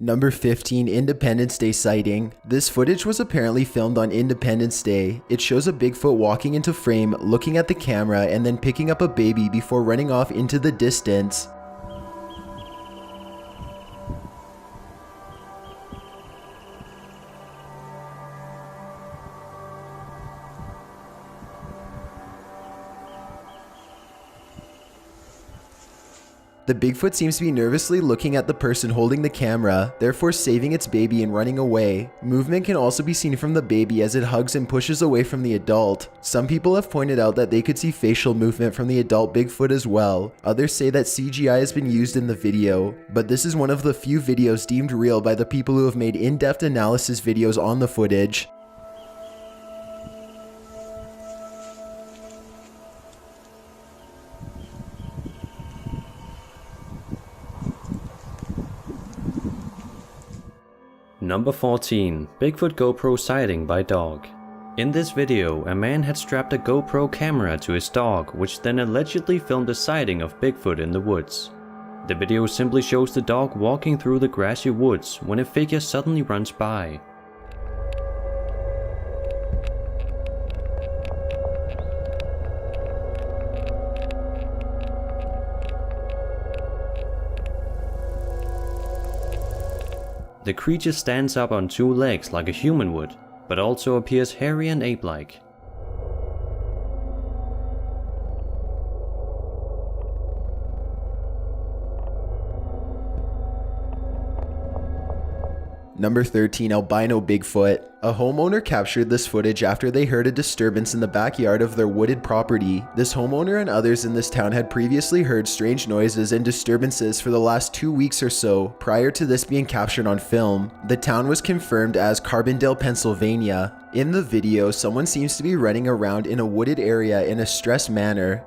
Number 15, Independence Day sighting. This footage was apparently filmed on Independence Day. It shows a Bigfoot walking into frame, looking at the camera, and then picking up a baby before running off into the distance. The Bigfoot seems to be nervously looking at the person holding the camera, therefore saving its baby and running away. Movement can also be seen from the baby as it hugs and pushes away from the adult. Some people have pointed out that they could see facial movement from the adult Bigfoot as well. Others say that CGI has been used in the video, but this is one of the few videos deemed real by the people who have made in-depth analysis videos on the footage. Number 14. Bigfoot GoPro sighting by dog. In this video, a man had strapped a GoPro camera to his dog, which then allegedly filmed a sighting of Bigfoot in the woods. The video simply shows the dog walking through the grassy woods when a figure suddenly runs by. The creature stands up on two legs like a human would, but also appears hairy and ape-like. Number 13, Albino Bigfoot. A homeowner captured this footage after they heard a disturbance in the backyard of their wooded property. This homeowner and others in this town had previously heard strange noises and disturbances for the last 2 weeks or so, prior to this being captured on film. The town was confirmed as Carbondale, Pennsylvania. In the video, someone seems to be running around in a wooded area in a stressed manner.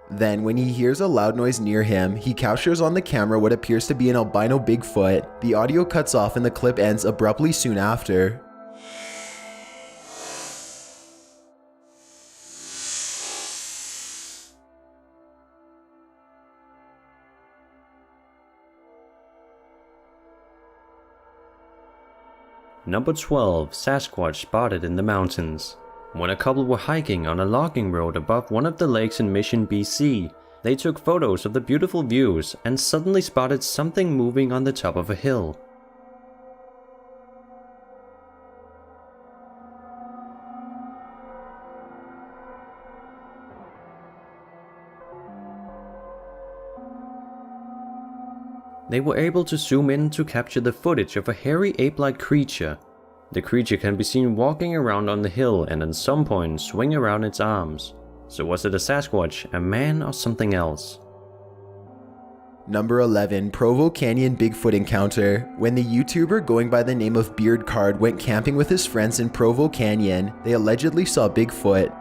Then, when he hears a loud noise near him, he captures on the camera what appears to be an albino Bigfoot. The audio cuts off and the clip ends abruptly soon after. Number 12. Sasquatch spotted in the mountains. When a couple were hiking on a logging road above one of the lakes in Mission, BC, they took photos of the beautiful views and suddenly spotted something moving on the top of a hill. They were able to zoom in to capture the footage of a hairy ape-like creature. The creature can be seen walking around on the hill and at some point swing around its arms. So was it a Sasquatch, a man, or something else? Number 11, Provo Canyon Bigfoot encounter. When the YouTuber going by the name of Beard Card went camping with his friends in Provo Canyon, they allegedly saw Bigfoot.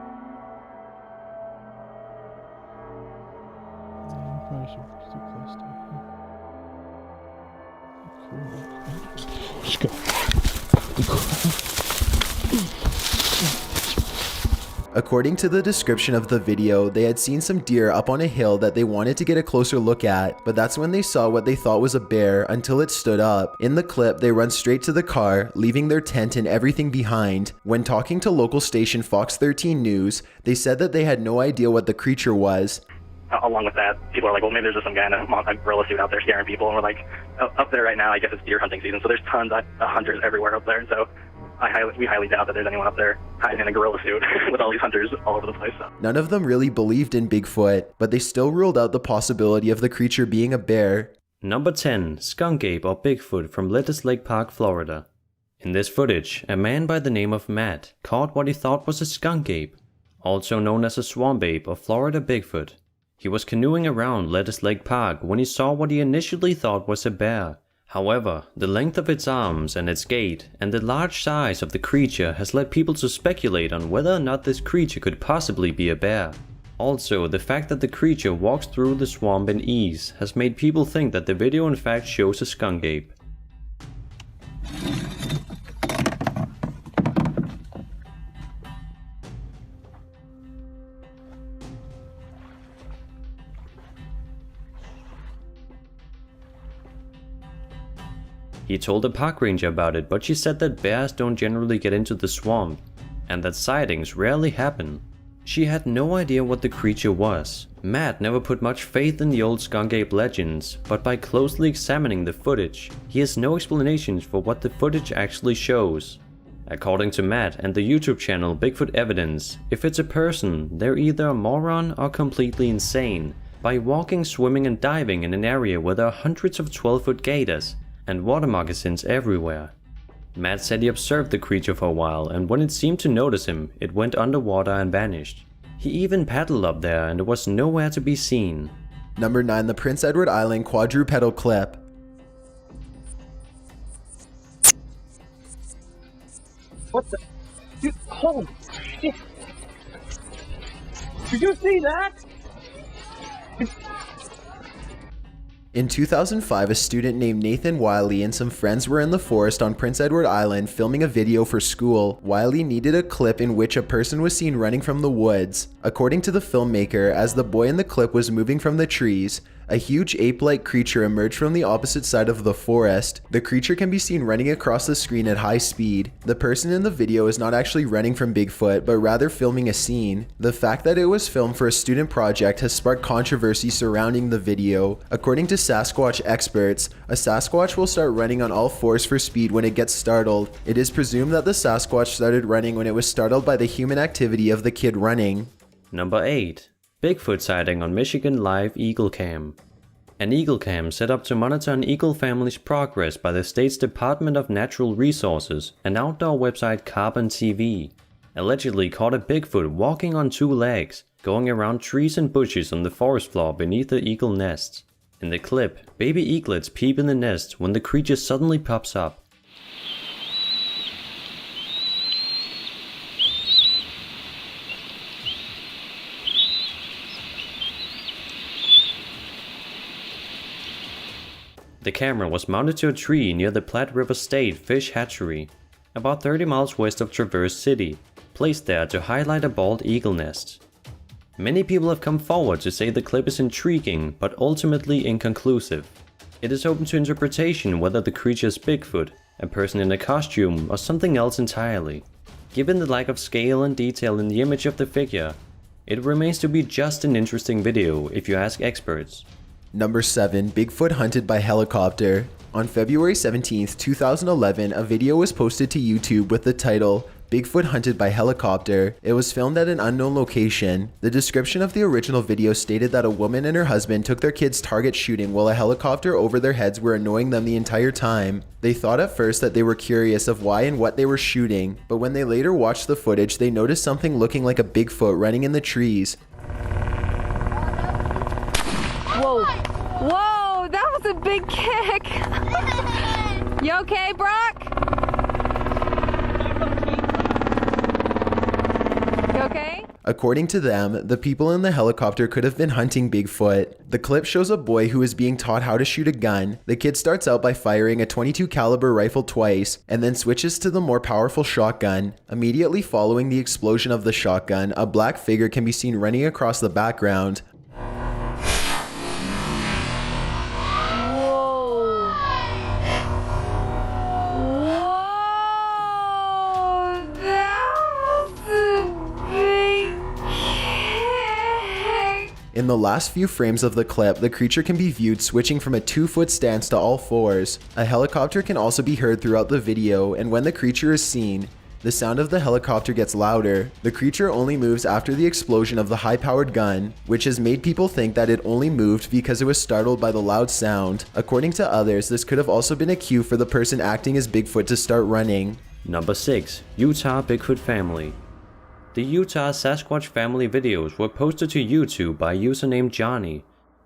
According to the description of the video, they had seen some deer up on a hill that they wanted to get a closer look at, but that's when they saw what they thought was a bear until it stood up. In the clip, they run straight to the car, leaving their tent and everything behind. When talking to local station Fox 13 News, they said that they had no idea what the creature was. Along with that, people are like, well, maybe there's just some guy in a gorilla suit out there scaring people, and we're like, up there right now, I guess it's deer hunting season, so there's tons of hunters everywhere up there, and so we highly doubt that there's anyone up there hiding in a gorilla suit with all these hunters all over the place. So. None of them really believed in Bigfoot, but they still ruled out the possibility of the creature being a bear. Number 10. Skunk Ape or Bigfoot from Lettuce Lake Park, Florida. In this footage, a man by the name of Matt caught what he thought was a skunk ape, also known as a swamp ape or Florida Bigfoot. He was canoeing around Lettuce Lake Park when he saw what he initially thought was a bear. However, the length of its arms and its gait and the large size of the creature has led people to speculate on whether or not this creature could possibly be a bear. Also, the fact that the creature walks through the swamp in ease has made people think that the video in fact shows a skunk ape. He told a park ranger about it, but she said that bears don't generally get into the swamp, and that sightings rarely happen. She had no idea what the creature was. Matt never put much faith in the old skunk ape legends, but by closely examining the footage, he has no explanations for what the footage actually shows. According to Matt and the YouTube channel Bigfoot Evidence, if it's a person, they're either a moron or completely insane by walking, swimming and diving in an area where there are hundreds of 12-foot gators and water moccasins everywhere. Matt said he observed the creature for a while, and when it seemed to notice him, it went underwater and vanished. He even paddled up there and it was nowhere to be seen. Number 9. The Prince Edward Island Quadrupedal Clip. What the? Dude, holy shit! Did you see that? In 2005, a student named Nathan Wiley and some friends were in the forest on Prince Edward Island filming a video for school. Wiley needed a clip in which a person was seen running from the woods. According to the filmmaker, as the boy in the clip was moving from the trees, a huge ape-like creature emerged from the opposite side of the forest. The creature can be seen running across the screen at high speed. The person in the video is not actually running from Bigfoot, but rather filming a scene. The fact that it was filmed for a student project has sparked controversy surrounding the video. According to Sasquatch experts, a Sasquatch will start running on all fours for speed when it gets startled. It is presumed that the Sasquatch started running when it was startled by the human activity of the kid running. Number 8. Bigfoot sighting on Michigan Live Eagle Cam. An eagle cam set up to monitor an eagle family's progress by the state's Department of Natural Resources and outdoor website Carbon TV allegedly caught a Bigfoot walking on 2 legs, going around trees and bushes on the forest floor beneath the eagle nests. In the clip, baby eaglets peep in the nest when the creature suddenly pops up. The camera was mounted to a tree near the Platte River State Fish Hatchery, about 30 miles west of Traverse City, placed there to highlight a bald eagle nest. Many people have come forward to say the clip is intriguing but ultimately inconclusive. It is open to interpretation whether the creature is Bigfoot, a person in a costume, or something else entirely. Given the lack of scale and detail in the image of the figure, it remains to be just an interesting video if you ask experts. Number 7. Bigfoot hunted by helicopter. On February 17, 2011, a video was posted to YouTube with the title, Bigfoot hunted by helicopter. It was filmed at an unknown location. The description of the original video stated that a woman and her husband took their kids target shooting while a helicopter over their heads were annoying them the entire time. They thought at first that they were curious of why and what they were shooting, but when they later watched the footage, they noticed something looking like a Bigfoot running in the trees. Whoa. Whoa, that was a big kick. You okay, Brock? You okay? According to them, the people in the helicopter could have been hunting Bigfoot. The clip shows a boy who is being taught how to shoot a gun. The kid starts out by firing a .22 caliber rifle twice, and then switches to the more powerful shotgun. Immediately following the explosion of the shotgun, a black figure can be seen running across the background. In the last few frames of the clip, the creature can be viewed switching from a 2-foot stance to all fours. A helicopter can also be heard throughout the video, and when the creature is seen, the sound of the helicopter gets louder. The creature only moves after the explosion of the high-powered gun, which has made people think that it only moved because it was startled by the loud sound. According to others, this could have also been a cue for the person acting as Bigfoot to start running. Number 6. Utah Bigfoot Family. The Utah Sasquatch family videos were posted to YouTube by username Johnny,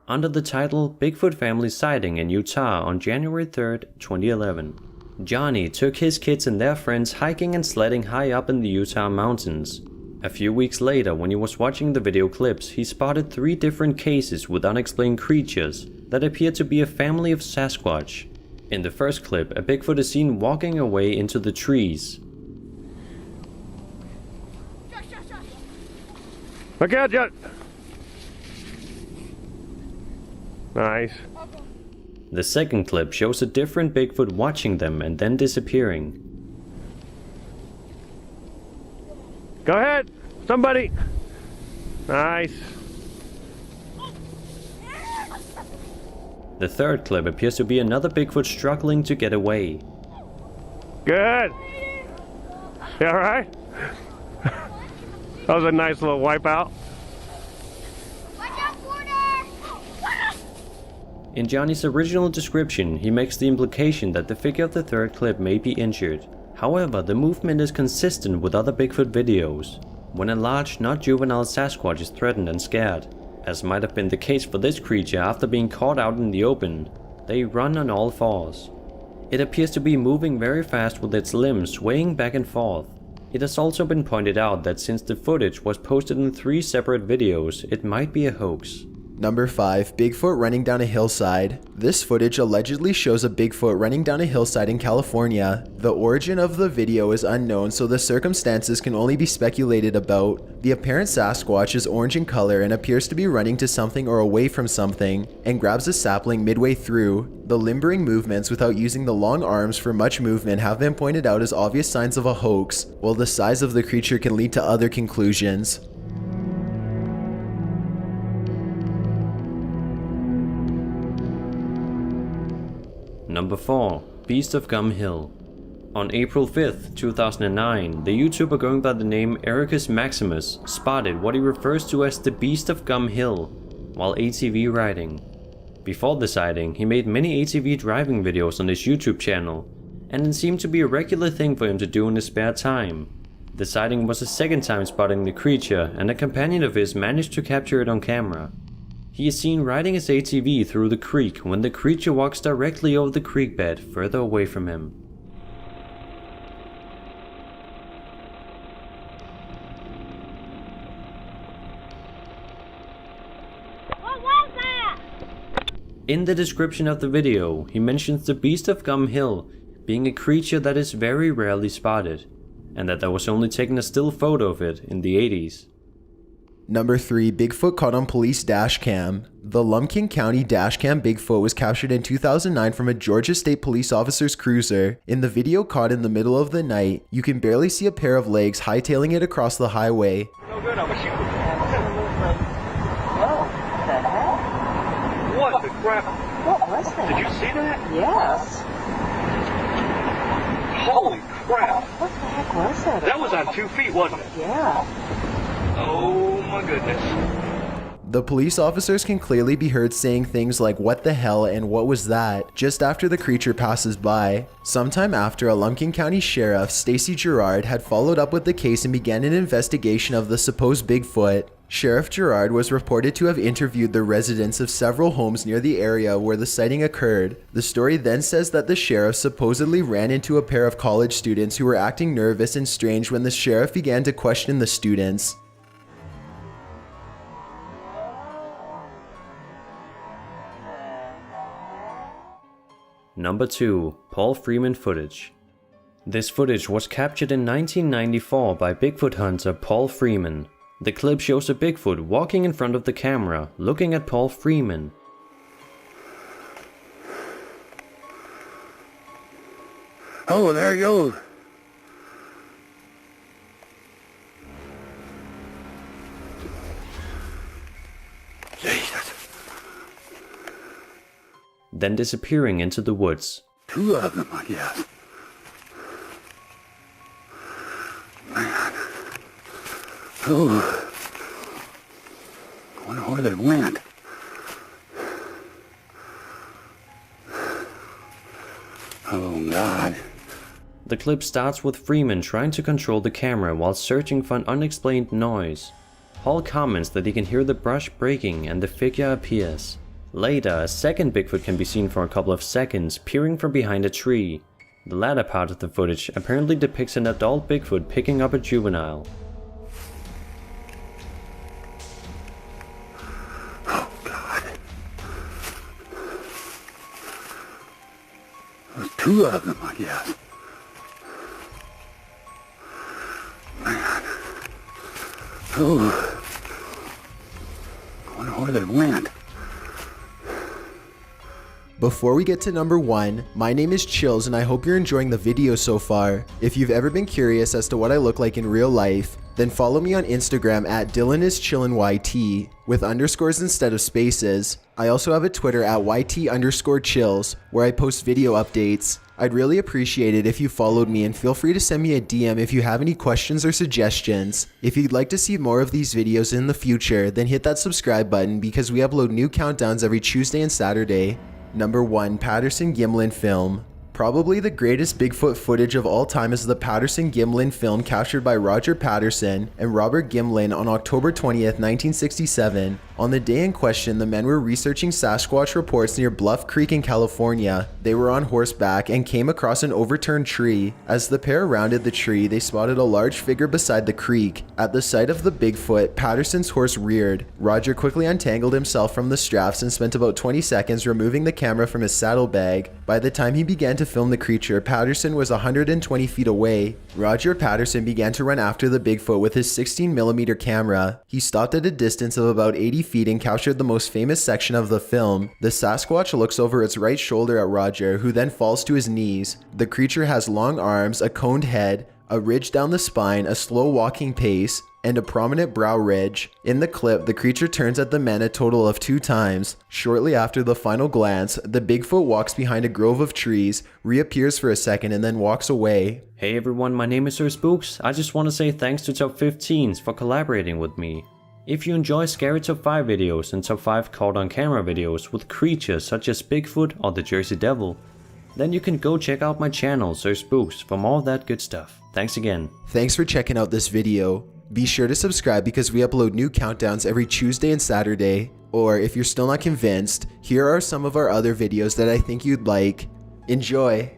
under the title Bigfoot Family Sighting in Utah on January 3, 2011. Johnny took his kids and their friends hiking and sledding high up in the Utah mountains. A few weeks later, when he was watching the video clips, he spotted 3 different cases with unexplained creatures that appeared to be a family of Sasquatch. In the first clip, a Bigfoot is seen walking away into the trees. Look out, Nice. The second clip shows a different Bigfoot watching them and then disappearing. Go ahead, somebody. Nice. The third clip appears to be another Bigfoot struggling to get away. Good. You alright? That was a nice little wipeout. In Johnny's original description, he makes the implication that the figure of the third clip may be injured. However, the movement is consistent with other Bigfoot videos. When a large, not juvenile Sasquatch is threatened and scared, as might have been the case for this creature after being caught out in the open, they run on all fours. It appears to be moving very fast with its limbs swaying back and forth. It has also been pointed out that since the footage was posted in 3 separate videos, it might be a hoax. Number 5. Bigfoot running down a hillside. This footage allegedly shows a Bigfoot running down a hillside in California. The origin of the video is unknown, so the circumstances can only be speculated about. The apparent Sasquatch is orange in color and appears to be running to something or away from something, and grabs a sapling midway through. The limbering movements without using the long arms for much movement have been pointed out as obvious signs of a hoax, while the size of the creature can lead to other conclusions. Number 4. Beast of Gum Hill. On April 5th, 2009, the YouTuber going by the name Ericus Maximus spotted what he refers to as the Beast of Gum Hill while ATV riding. Before the sighting, he made many ATV driving videos on his YouTube channel, and it seemed to be a regular thing for him to do in his spare time. The sighting was his second time spotting the creature, and a companion of his managed to capture it on camera. He is seen riding his ATV through the creek when the creature walks directly over the creek bed further away from him. What was that? In the description of the video, he mentions the Beast of Gum Hill being a creature that is very rarely spotted, and that there was only taken a still photo of it in the 80s. Number 3. Bigfoot caught on police dashcam. The Lumpkin County dashcam Bigfoot was captured in 2009 from a Georgia State Police officer's cruiser. In the video caught in the middle of the night, you can barely see a pair of legs hightailing it across the highway. No good, I'm a shooter. What the heck? What the crap? What was that? Did you see that? Yes. Holy crap! What the heck was that? That was on 2 feet, wasn't it? Yeah. Oh my goodness. The police officers can clearly be heard saying things like "what the hell" and "what was that" just after the creature passes by. Sometime after, a Lumpkin County Sheriff, Stacy Gerard, had followed up with the case and began an investigation of the supposed Bigfoot. Sheriff Gerard was reported to have interviewed the residents of several homes near the area where the sighting occurred. The story then says that the sheriff supposedly ran into a pair of college students who were acting nervous and strange when the sheriff began to question the students. Number 2. Paul Freeman footage. This footage was captured in 1994 by Bigfoot hunter Paul Freeman. The clip shows a Bigfoot walking in front of the camera, looking at Paul Freeman. Oh, there he goes. Jesus. Then disappearing into the woods. 2 of them, I guess. Man. Oh. I wonder where they went. Oh, God. The clip starts with Freeman trying to control the camera while searching for an unexplained noise. Paul comments that he can hear the brush breaking and the figure appears. Later, a second Bigfoot can be seen for a couple of seconds peering from behind a tree. The latter part of the footage apparently depicts an adult Bigfoot picking up a juvenile. Oh, God. There's 2 of them, I guess. Man. Oh. I wonder where they went. Before we get to number 1, my name is Chills and I hope you're enjoying the video so far. If you've ever been curious as to what I look like in real life, then follow me on Instagram at DylanIsChillinYT with underscores instead of spaces. I also have a Twitter at YT_chills where I post video updates. I'd really appreciate it if you followed me, and feel free to send me a DM if you have any questions or suggestions. If you'd like to see more of these videos in the future, then hit that subscribe button because we upload new countdowns every Tuesday and Saturday. Number 1, Patterson Gimlin film. Probably the greatest Bigfoot footage of all time is the Patterson Gimlin film captured by Roger Patterson and Robert Gimlin on October 20th, 1967. On the day in question, the men were researching Sasquatch reports near Bluff Creek in California. They were on horseback and came across an overturned tree. As the pair rounded the tree, they spotted a large figure beside the creek. At the sight of the Bigfoot, Patterson's horse reared. Roger quickly untangled himself from the straps and spent about 20 seconds removing the camera from his saddlebag. By the time he began to film the creature, Patterson was 120 feet away. Roger Patterson began to run after the Bigfoot with his 16mm camera. He stopped at a distance of about 80 feet and captured the most famous section of the film. The Sasquatch looks over its right shoulder at Roger, who then falls to his knees. The creature has long arms, a coned head, a ridge down the spine, a slow walking pace, and a prominent brow ridge. In the clip, the creature turns at the men a total of 2 times. Shortly after the final glance, the Bigfoot walks behind a grove of trees, reappears for a second, and then walks away. Hey everyone, my name is Sir Spooks. I just want to say thanks to Top 15s for collaborating with me. If you enjoy scary Top 5 videos and Top 5 caught on camera videos with creatures such as Bigfoot or the Jersey Devil, then you can go check out my channel Sir Spooks for more of that good stuff. Thanks again. Thanks for checking out this video. Be sure to subscribe because we upload new countdowns every Tuesday and Saturday. Or if you're still not convinced, here are some of our other videos that I think you'd like. Enjoy!